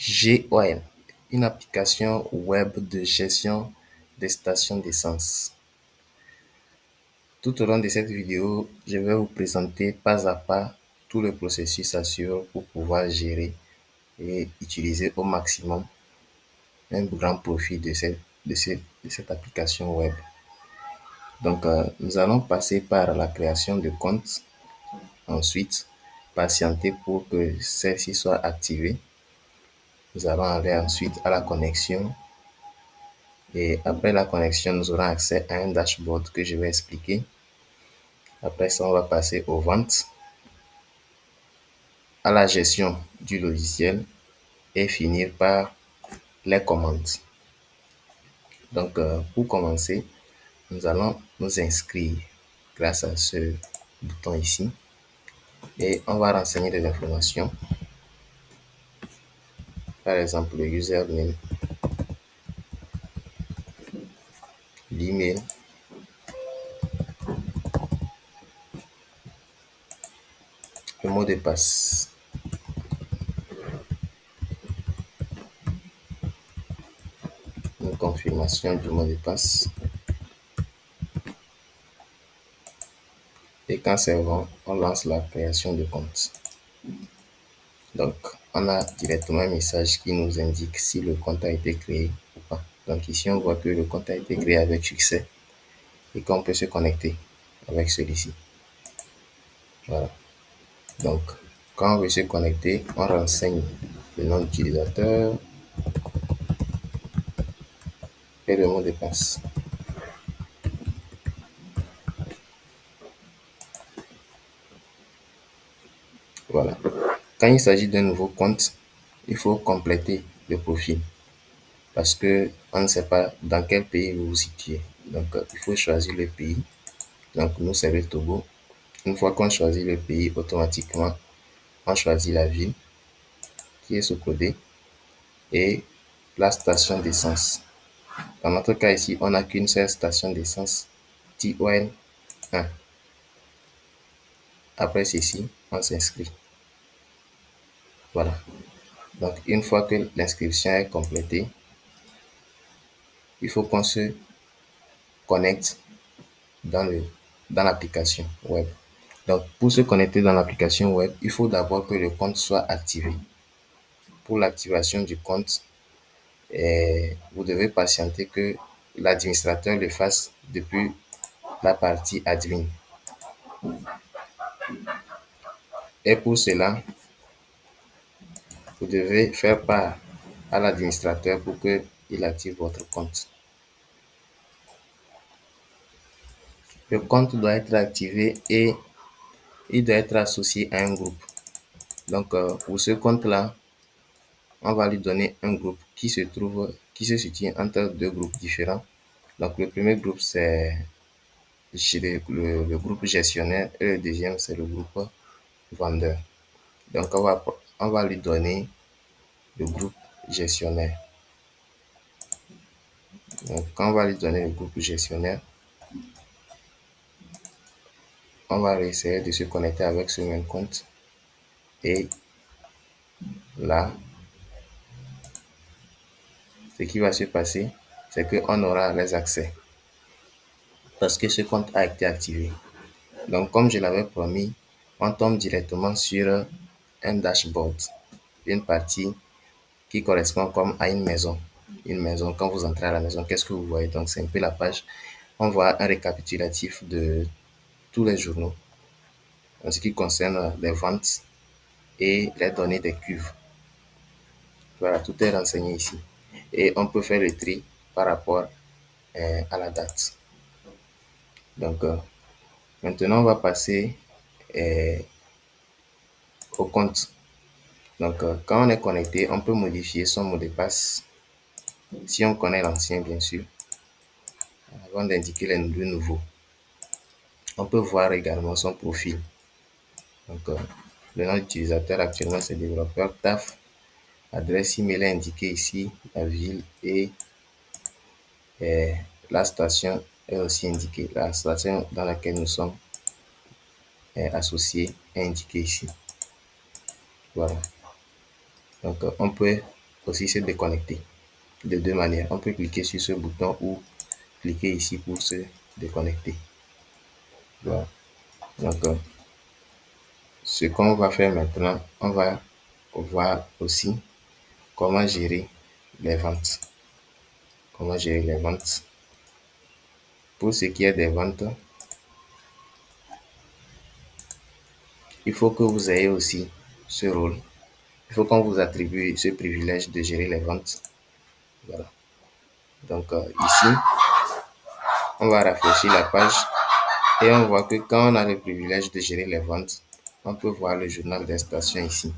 GOL, une application web de gestion des stations d'essence. Tout au long de cette vidéo, je vais vous présenter pas à pas tout le processus à suivre pour pouvoir gérer et utiliser au maximum un grand profit de cette application web. Donc, nous allons passer par la création de compte. Ensuite, patienter pour que celle-ci soit activée. Nous allons aller ensuite à la connexion. Et après la connexion, nous aurons accès à un dashboard que je vais expliquer. Après ça, on va passer aux ventes, à la gestion du logiciel et finir par les commandes. Donc, pour commencer, nous allons nous inscrire grâce à ce bouton ici et on va renseigner des informations. Par exemple, le username, l'email, le mot de passe. Une confirmation du mot de passe. Et quand c'est bon, on lance la création de compte. Donc, on a directement un message qui nous indique si le compte a été créé ou pas. Donc ici, on voit que le compte a été créé avec succès et qu'on peut se connecter avec celui-ci. Voilà. Donc, quand on veut se connecter, on renseigne le nom d'utilisateur et le mot de passe. Voilà. Quand il s'agit d'un nouveau compte, il faut compléter le profil parce que on ne sait pas dans quel pays vous vous situez. Donc, il faut choisir le pays. Donc, nous, c'est le Togo. Une fois qu'on choisit le pays, automatiquement, on choisit la ville qui est sous-codée et la station d'essence. Dans notre cas ici, on n'a qu'une seule station d'essence, TOL 1. Après ceci, on s'inscrit. Voilà. Donc, une fois que l'inscription est complétée, il faut qu'on se connecte dans l'application web. Donc, pour se connecter dans l'application web, il faut d'abord que le compte soit activé. Pour l'activation du compte, vous devez patienter que l'administrateur le fasse depuis la partie admin. Et pour cela, vous devez faire part à l'administrateur pour qu'il active votre compte. Le compte doit être activé et il doit être associé à un groupe. Donc, pour ce compte-là, on va lui donner un groupe qui se situe entre deux groupes différents. Donc, le premier groupe, c'est le groupe gestionnaire et le deuxième, c'est le groupe vendeur. Donc, on va lui donner le groupe gestionnaire. Donc, quand on va lui donner le groupe gestionnaire, on va essayer de se connecter avec ce même compte. Et là, ce qui va se passer, c'est qu'on aura les accès parce que ce compte a été activé. Donc, comme je l'avais promis, on tombe directement sur un dashboard, une partie qui correspond comme à une maison. Une maison, quand vous entrez à la maison, qu'est-ce que vous voyez? Donc, c'est un peu la page. On voit un récapitulatif de tous les journaux en ce qui concerne les ventes et les données des cuves. Voilà, tout est renseigné ici. Et on peut faire le tri par rapport à la date. Donc, maintenant, on va passer au compte. Donc, quand on est connecté, on peut modifier son mot de passe si on connaît l'ancien, bien sûr, avant d'indiquer le nouveau. On peut voir également son profil. Donc, le nom d'utilisateur actuellement, c'est développeur TAF. Adresse email est indiquée ici, la ville et la station est aussi indiquée. La station dans laquelle nous sommes associés est indiquée ici. Voilà. Donc, on peut aussi se déconnecter de deux manières. On peut cliquer sur ce bouton ou cliquer ici pour se déconnecter. Voilà. Donc, ce qu'on va faire maintenant, on va voir aussi comment gérer les ventes. Comment gérer les ventes. Pour ce qui est des ventes, il faut que vous ayez aussi ce rôle. Il faut qu'on vous attribue ce privilège de gérer les ventes. Voilà. Donc ici, on va rafraîchir la page et on voit que quand on a le privilège de gérer les ventes, on peut voir le journal des stations ici.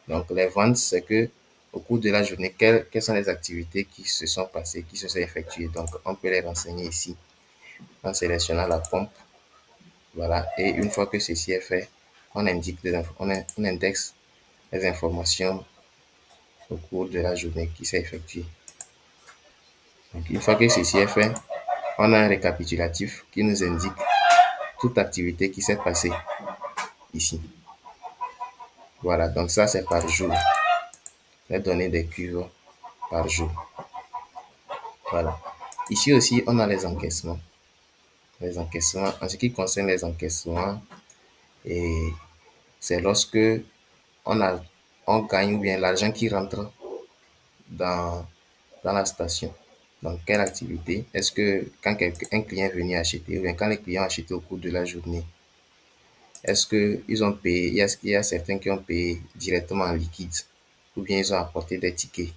Donc les ventes, c'est que au cours de la journée, quelles sont les activités qui se sont passées, qui se sont effectuées. Donc on peut les renseigner ici en sélectionnant la pompe. Voilà. Et une fois que ceci est fait, on indexe les informations au cours de la journée qui s'est effectuée. Donc, une fois que ceci est fait, on a un récapitulatif qui nous indique toute activité qui s'est passée ici. Voilà, donc ça c'est par jour. Les données des cuves par jour. Voilà. Ici aussi, on a les encaissements. Les encaissements, en ce qui concerne les encaissements, et c'est lorsque on, a, on gagne ou bien l'argent qui rentre dans la station. Donc, quelle activité? Est-ce que quand un client est venu acheter, ou bien quand les clients ont acheté au cours de la journée, est-ce qu'ils ont payé? Il y a certains qui ont payé directement en liquide, ou bien ils ont apporté des tickets,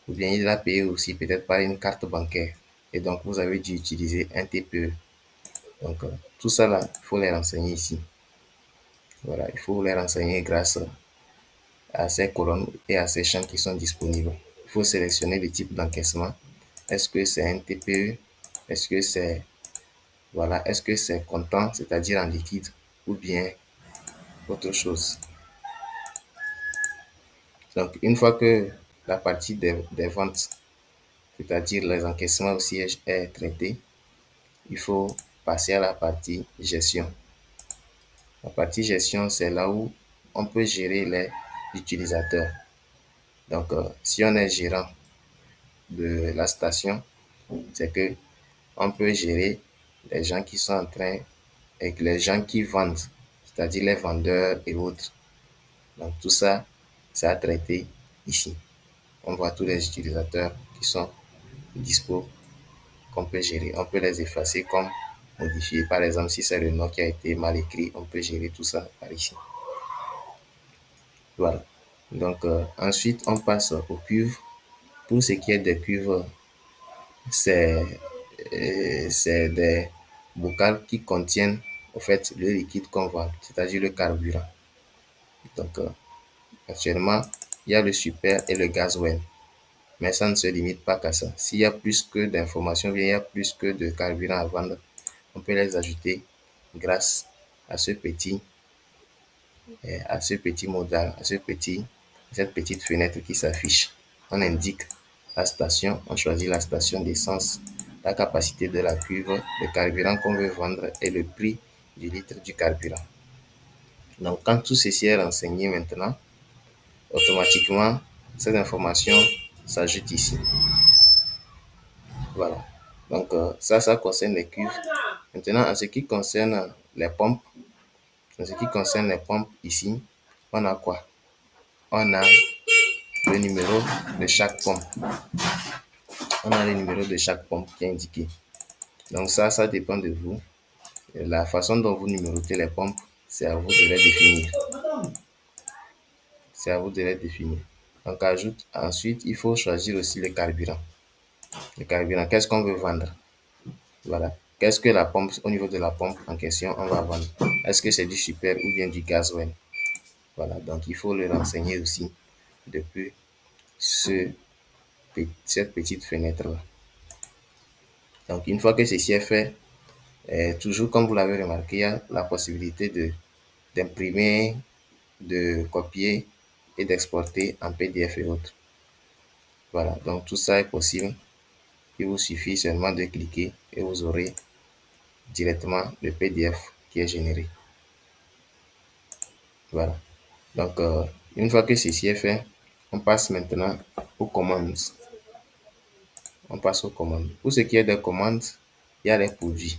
ou bien il a payé aussi peut-être par une carte bancaire. Et donc, vous avez dû utiliser un TPE. Donc, tout ça là, il faut les renseigner ici. Voilà, il faut les renseigner grâce à ces colonnes et à ces champs qui sont disponibles. Il faut sélectionner le type d'encaissement. Est-ce que c'est un TPE? Est-ce que c'est est-ce que c'est comptant, c'est-à-dire en liquide, ou bien autre chose? Donc, une fois que la partie des ventes, c'est-à-dire les encaissements aussi est traitée, il faut passer à la partie gestion. La partie gestion, c'est là où on peut gérer les utilisateurs. Donc, si on est gérant de la station, c'est que on peut gérer les gens qui sont en train et les gens qui vendent, c'est-à-dire les vendeurs et autres. Donc tout ça, c'est à traiter ici. On voit tous les utilisateurs qui sont dispo qu'on peut gérer. On peut les effacer comme modifier. Par exemple, si c'est le nom qui a été mal écrit, on peut gérer tout ça par ici. Voilà. Donc ensuite, on passe aux cuves. Pour ce qui est des cuves, c'est des bocaux qui contiennent au fait le liquide qu'on vend, c'est-à-dire le carburant. Donc actuellement, il y a le super et le gasoil. Mais ça ne se limite pas qu'à ça. S'il y a plus que d'informations, il y a plus que de carburant à vendre, on peut les ajouter grâce à ce petit modal, cette petite fenêtre qui s'affiche. On indique la station, on choisit la station d'essence, la capacité de la cuve, le carburant qu'on veut vendre et le prix du litre du carburant. Donc quand tout ceci est renseigné maintenant, automatiquement, ces informations s'ajoutent ici. Voilà. Donc ça concerne les cuves. Maintenant, en ce qui concerne les pompes ici, on a quoi? On a le numéro de chaque pompe. On a le numéro de chaque pompe qui est indiqué. Donc ça dépend de vous. La façon dont vous numérotez les pompes, c'est à vous de les définir. C'est à vous de les définir. Donc ensuite, il faut choisir aussi le carburant. Le carburant, qu'est-ce qu'on veut vendre? Voilà. Qu'est-ce que la pompe, au niveau de la pompe en question, on va vendre? Est-ce que c'est du super ou bien du gasoil? Voilà. Donc, il faut le renseigner aussi depuis cette petite fenêtre-là. Donc, une fois que ceci est fait, toujours comme vous l'avez remarqué, il y a la possibilité d'imprimer, de copier et d'exporter en PDF et autres. Voilà. Donc, tout ça est possible. Il vous suffit seulement de cliquer et vous aurez directement le PDF qui est généré. Voilà. Donc, une fois que ceci est fait, On passe maintenant aux commandes. On passe aux commandes. Pour ce qui est des commandes, il y a les produits.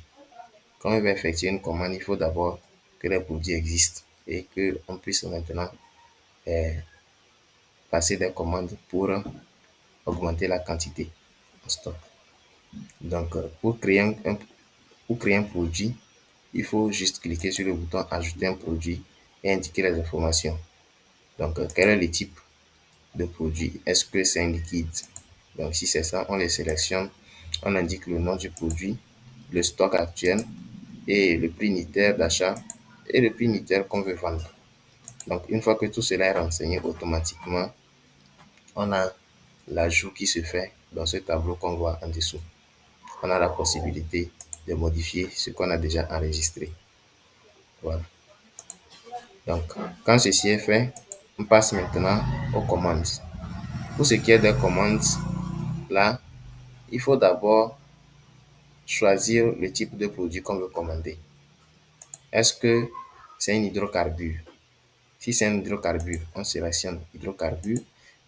Quand on veut effectuer une commande, il faut d'abord que les produits existent et qu'on puisse maintenant eh, passer des commandes pour augmenter la quantité en stock. Donc, pour créer un produit, il faut juste cliquer sur le bouton Ajouter un produit et indiquer les informations. Donc, quel est le type de produit? Est-ce que c'est un liquide? Donc, si c'est ça, on les sélectionne. On indique le nom du produit, le stock actuel et le prix unitaire d'achat et le prix unitaire qu'on veut vendre. Donc, une fois que tout cela est renseigné automatiquement, on a l'ajout qui se fait dans ce tableau qu'on voit en dessous. On a la possibilité de modifier ce qu'on a déjà enregistré. Voilà. Donc, quand ceci est fait, on passe maintenant aux commandes. Pour ce qui est des commandes, là, il faut d'abord choisir le type de produit qu'on veut commander. Est-ce que c'est un hydrocarbure? Si c'est un hydrocarbure, on sélectionne hydrocarbure.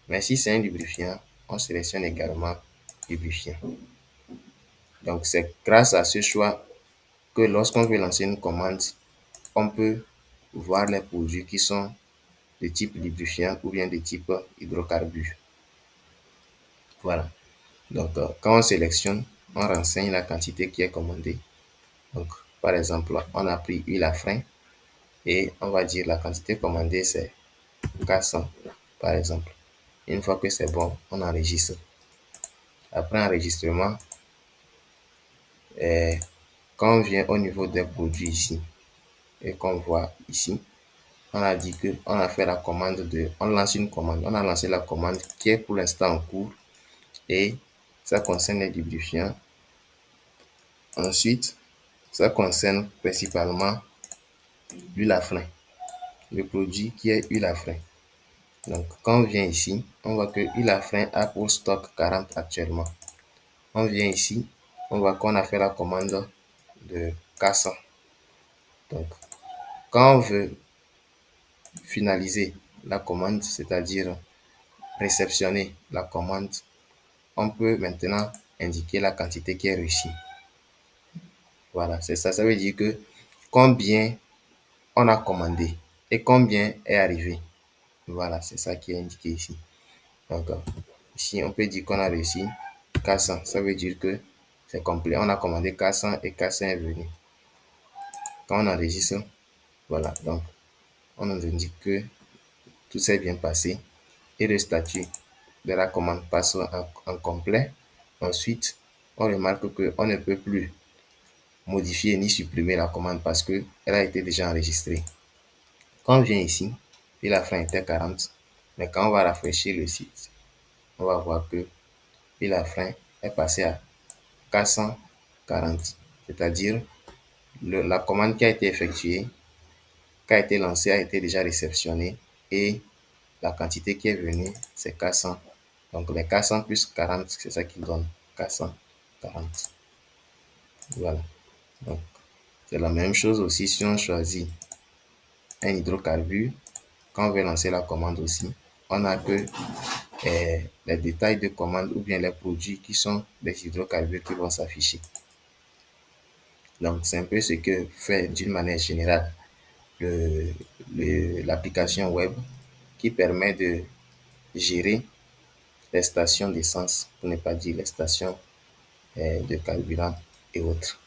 Mais si c'est un lubrifiant, on sélectionne également lubrifiant. Donc, c'est grâce à ce choix que lorsqu'on veut lancer une commande, on peut voir les produits qui sont de type lubrifiant ou bien de type hydrocarbure. Voilà. Donc, quand on sélectionne, on renseigne la quantité qui est commandée. Donc, par exemple, on a pris huile à frein et on va dire la quantité commandée, c'est 400, par exemple. Une fois que c'est bon, on enregistre. Après enregistrement, quand on vient au niveau des produits ici et qu'on voit ici, on a dit que on a fait la commande on lance une commande. On a lancé la commande qui est pour l'instant en cours et ça concerne les lubrifiants. Ensuite, ça concerne principalement l'huile à frein, le produit qui est huile à frein. Donc, quand on vient ici, on voit que l'huile à frein a pour stock 40 actuellement. On vient ici, on voit qu'on a fait la commande de 400. Donc, quand on veut finaliser la commande, c'est-à-dire réceptionner la commande, on peut maintenant indiquer la quantité qui est reçue. Voilà, c'est ça. Ça veut dire que combien on a commandé et combien est arrivé. Voilà, c'est ça qui est indiqué ici. Donc, ici, on peut dire qu'on a reçu 400. Ça veut dire que c'est complet. On a commandé 400 et 400 est venu. Quand on enregistre, voilà, donc on nous indique que tout s'est bien passé et le statut de la commande passe en complet. Ensuite, on remarque qu'on ne peut plus modifier ni supprimer la commande parce qu'elle a été déjà enregistrée. Quand on vient ici, il a frein était 40, mais quand on va rafraîchir le site, on va voir que il a frein est passé à 440, c'est-à-dire la commande qui a été effectuée, qui a été lancée, a été déjà réceptionnée et la quantité qui est venue, c'est 400. Donc les 400 plus 40, c'est ça qui donne 440. Voilà. Donc c'est la même chose aussi si on choisit un hydrocarbure. Quand on veut lancer la commande aussi, on a que les détails de commande ou bien les produits qui sont des hydrocarbures qui vont s'afficher. Donc c'est un peu ce que fait d'une manière générale l'application web qui permet de gérer les stations d'essence, pour ne pas dire les stations de carburant et autres.